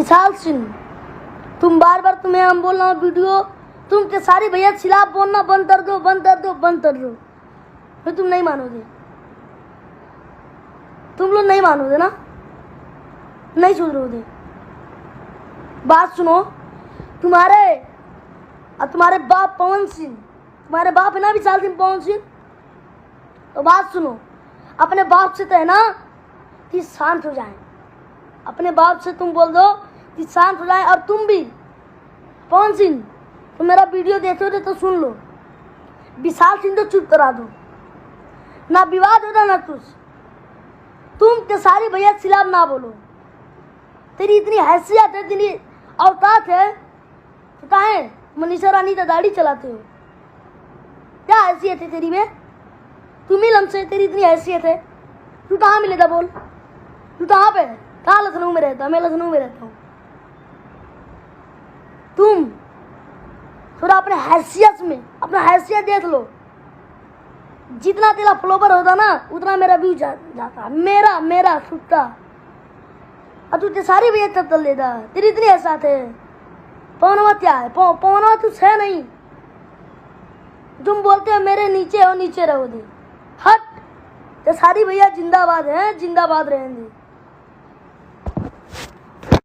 विशाल सिंह, तुम बार बार तुम्हें हम बोल रहा हूँ वीडियो, तुम के सारी भैया खिलाफ बोलना बंद कर दो, बंद कर दो, बंद कर दो, फिर तुम नहीं मानोगे। तुम लोग नहीं मानोगे ना, नहीं सुधरोगे। बात सुनो, तुम्हारे बाप पवन सिंह, तुम्हारे बाप है ना विशाल सिंह पवन सिंह, तो बात सुनो, अपने बाप से तो है ना कि शांत हो जाए। अपने बाप से तुम बोल दो कि शांत हो जाए। और तुम भी पवन सिंह, तुम मेरा वीडियो देखोगे तो सुन लो, विशाल सिंह तो चुप करा दो, ना विवाद होगा ना कुछ। तुम के सारी भैया के खिलाफ ना बोलो। तेरी इतनी हैसियत है, इतनी औकात है, तो काहे मनीषा रानी का दाढ़ी चलाते हो? क्या हैसियत है तेरी में? तुम ही लमसे, तेरी इतनी हैसियत है। तू कहाँ मिलेगा बोल? तू कहाँ पे? कहाँ? लखनऊ में रहता? मैं लखनऊ में रहता हूँ। तुम थोड़ा अपने हैसियत में अपना हैसियत देख लो। जितना तेरा फ्लोवर होता ना उतना मेरा व्यू जाता, मेरा छुट्टा। और तू सारी भी एक तल लेता, तेरी इतनी एहसास है। पवनवा क्या है? पवनवा तू है नहीं। तुम बोलते हो मेरे नीचे हो, नीचे रहो दे। हट, ते सारी भैया जिंदाबाद है, जिंदाबाद रहेंगे।